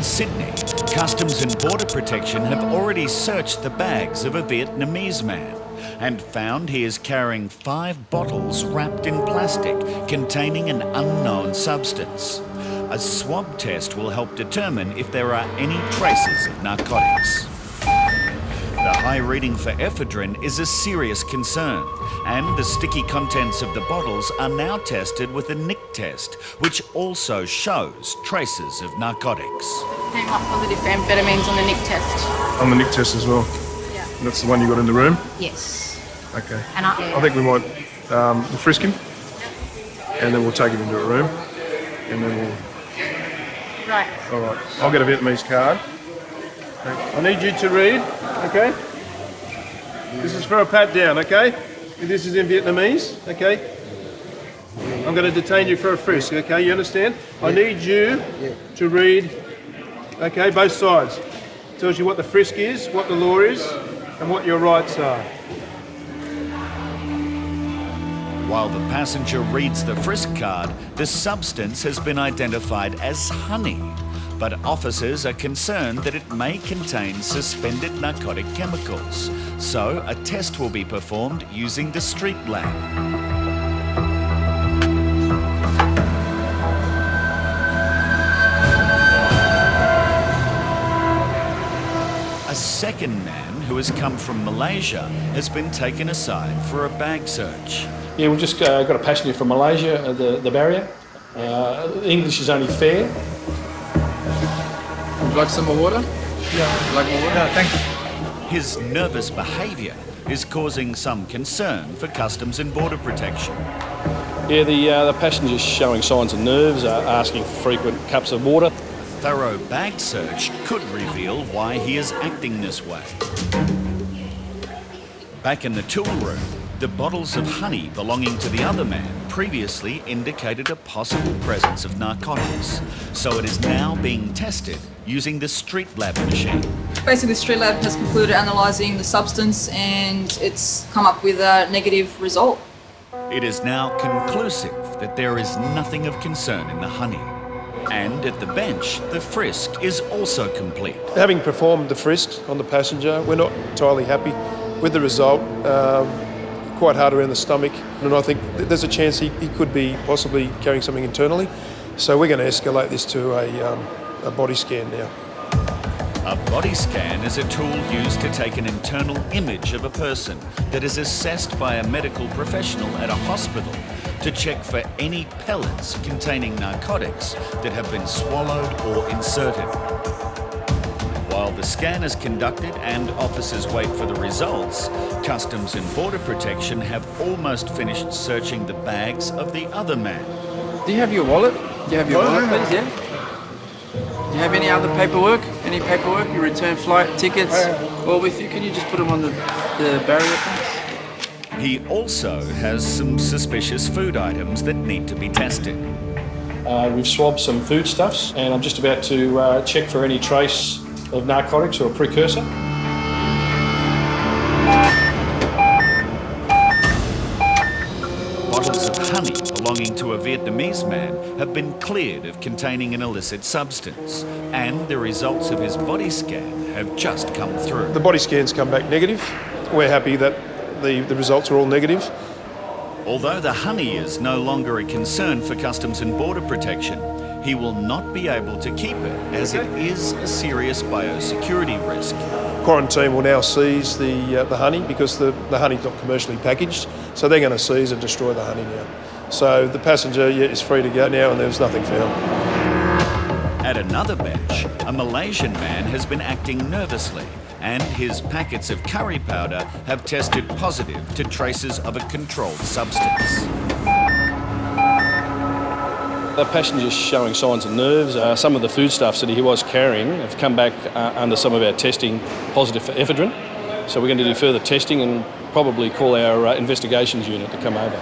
Sydney, Customs and Border Protection have already searched the bags of a Vietnamese man and found he is carrying 5 bottles wrapped in plastic containing an unknown substance. A swab test will help determine if there are any traces of narcotics. The high reading for ephedrine is a serious concern, and the sticky contents of the bottles are now tested with a nick test, which also shows traces of narcotics. Came up positive for amphetamines on the nick test. On the nick test as well? Yeah. And that's the one you got in the room? Yes. Okay. And I think we might we'll frisk him, and then we'll take him into a room, and then we'll... Right. All right. I'll get a Vietnamese card. I need you to read, okay? This is for a pat down, okay? This is in Vietnamese, okay? I'm going to detain you for a frisk, okay? You understand? I need you to read, okay, both sides. Tells you what the frisk is, what the law is, and what your rights are. While the passenger reads the frisk card, the substance has been identified as honey. But officers are concerned that it may contain suspended narcotic chemicals. So a test will be performed using the street lab. A second man who has come from Malaysia has been taken aside for a bag search. Yeah, we've just got a passenger from Malaysia at the barrier. English is only fair. Would you like some more water? Yeah. Like more water? No, thank you. His nervous behaviour is causing some concern for Customs and Border Protection. Yeah, the passenger's showing signs of nerves, asking for frequent cups of water. Thorough bag search could reveal why he is acting this way. Back in the tool room, the bottles of honey belonging to the other man previously indicated a possible presence of narcotics, so it is now being tested using the street lab machine. Basically, the street lab has concluded analysing the substance and it's come up with a negative result. It is now conclusive that there is nothing of concern in the honey. And at the bench, the frisk is also complete. Having performed the frisk on the passenger, we're not entirely happy with the result. Quite hard around the stomach, and I think there's a chance he could be possibly carrying something internally. So we're going to escalate this to a body scan now. A body scan is a tool used to take an internal image of a person that is assessed by a medical professional at a hospital to check for any pellets containing narcotics that have been swallowed or inserted. While the scan is conducted and officers wait for the results, Customs and Border Protection have almost finished searching the bags of the other man. Do you have your wallet? Do you have your wallet, please? Yeah. Do you have any other paperwork? Any paperwork? Your return flight tickets? Or with you? Can you just put them on the barrier, please? He also has some suspicious food items that need to be tested. We've swabbed some foodstuffs, and I'm just about to check for any trace of narcotics or a precursor. Bottles of honey belonging to a Vietnamese man have been cleared of containing an illicit substance, and the results of his body scan have just come through. The body scans come back negative. We're happy that the results are all negative. Although the honey is no longer a concern for Customs and Border Protection, he will not be able to keep it as it is a serious biosecurity risk. Quarantine will now seize the honey because the honey's not commercially packaged, so they're going to seize and destroy the honey now. So the passenger is free to go now and there's nothing found. At another bench, a Malaysian man has been acting nervously and his packets of curry powder have tested positive to traces of a controlled substance. The passenger's showing signs of nerves. Some of the foodstuffs that he was carrying have come back under some of our testing positive for ephedrine. So we're going to do further testing and probably call our investigations unit to come over.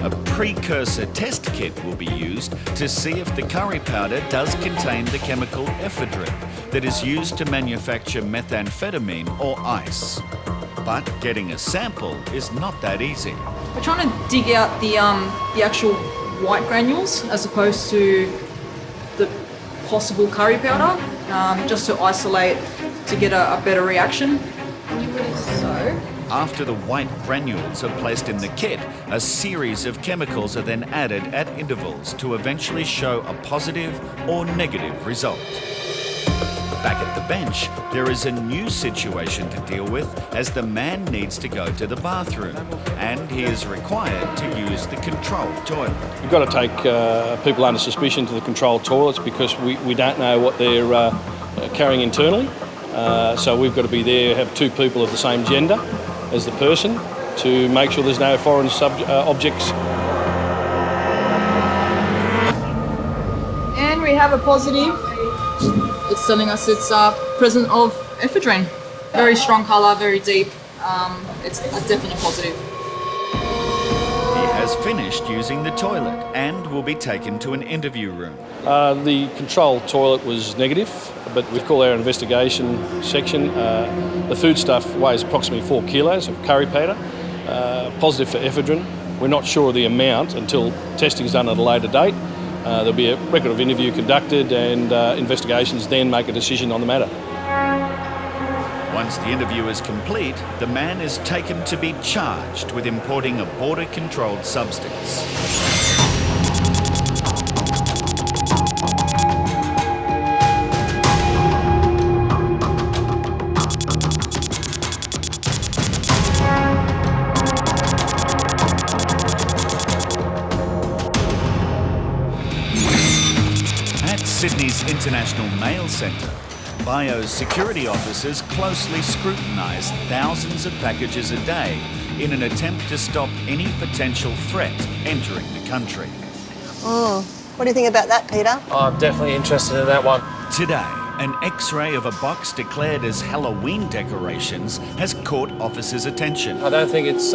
A precursor test kit will be used to see if the curry powder does contain the chemical ephedrine that is used to manufacture methamphetamine or ice. But getting a sample is not that easy. We're trying to dig out the actual white granules as opposed to the possible curry powder, just to isolate to get a better reaction. So. After the white granules are placed in the kit, a series of chemicals are then added at intervals to eventually show a positive or negative result. Back at the bench, there is a new situation to deal with as the man needs to go to the bathroom and he is required to use the controlled toilet. You've got to take people under suspicion to the controlled toilets because we don't know what they're carrying internally. So we've got to be there, have two people of the same gender as the person to make sure there's no foreign objects. And we have a positive. It's telling us it's present of ephedrine. Very strong colour, very deep. It's a definite positive. He has finished using the toilet and will be taken to an interview room. The controlled toilet was negative, but we call our investigation section. The foodstuff weighs approximately 4 kilos of curry powder, positive for ephedrine. We're not sure of the amount until testing is done at a later date. There'll be a record of interview conducted and investigations then make a decision on the matter. Once the interview is complete, the man is taken to be charged with importing a border-controlled substance. Sydney's International Mail Centre, Biosecurity officers closely scrutinise thousands of packages a day in an attempt to stop any potential threat entering the country. What do you think about that, Peter? I'm definitely interested in that one. Today, an X-ray of a box declared as Halloween decorations has caught officers' attention. I don't think it's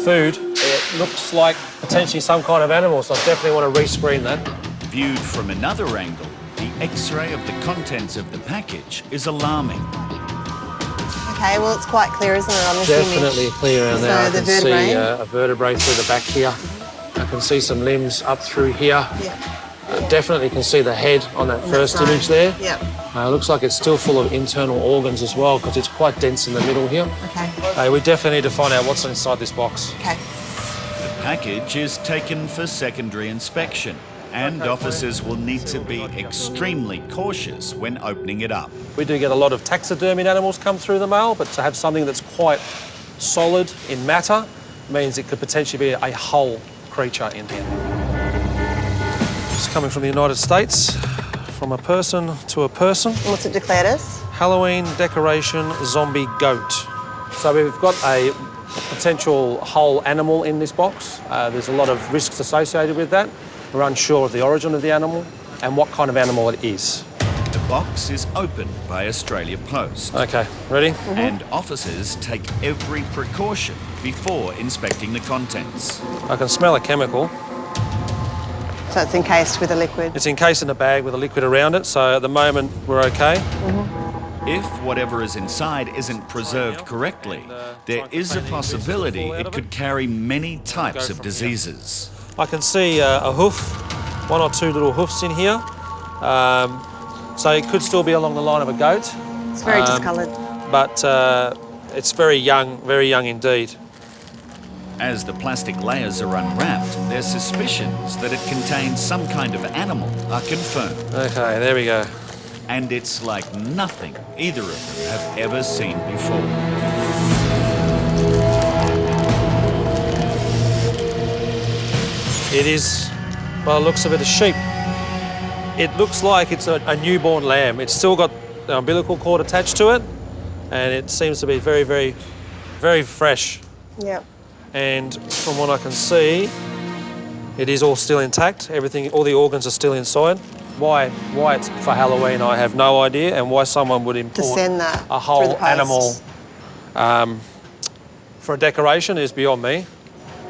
food. It looks like potentially some kind of animal, so I definitely want to rescreen that. Viewed from another angle, the X-ray of the contents of the package is alarming. Okay, well, it's quite clear, isn't it, on this Definitely image? clear around there. So I the can vertebrae. see a vertebrae through the back here. I can see some limbs up through here. Yeah. Definitely can see the head on that first side. image there. Yeah. Looks like it's still full of internal organs as well because it's quite dense in the middle here. Okay. We definitely need to find out what's inside this box. Okay. The package is taken for secondary inspection, and officers will need to be extremely cautious when opening it up. We do get a lot of taxidermied animals come through the mail, but to have something that's quite solid in matter means it could potentially be a whole creature in here. It's coming from the United States, from a person to a person. And what's it declared as? Halloween decoration zombie goat. So we've got a potential whole animal in this box. There's a lot of risks associated with that. We're unsure of the origin of the animal and what kind of animal it is. The box is opened by Australia Post. Okay, ready? And officers take every precaution before inspecting the contents. I can smell a chemical. So it's encased with a liquid. It's encased in a bag with a liquid around it, so at the moment we're okay. If whatever is inside isn't preserved correctly, there is a possibility it could carry many types of diseases. I can see a hoof, 1 or 2 little hoofs in here. So it could still be along the line of a goat. It's very discoloured. But it's very young indeed. As the plastic layers are unwrapped, their suspicions that it contains some kind of animal are confirmed. Okay, there we go. And it's like nothing either of them have ever seen before. It is, by the looks of it, a sheep. It looks like it's a newborn lamb. It's still got the umbilical cord attached to it, and it seems to be very, very, very fresh. Yeah. And from what I can see, it is all still intact. Everything, all the organs are still inside. Why it's for Halloween, I have no idea, and why someone would import send that a through whole the post. animal for a decoration is beyond me.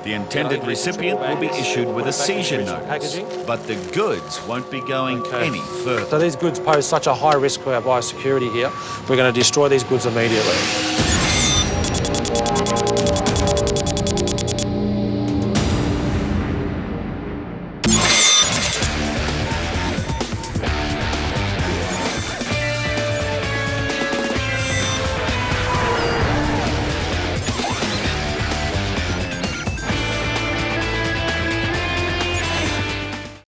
The intended recipient will be issued with a seizure notice, but the goods won't be going any further. So these goods pose such a high risk for our biosecurity here, we're going to destroy these goods immediately.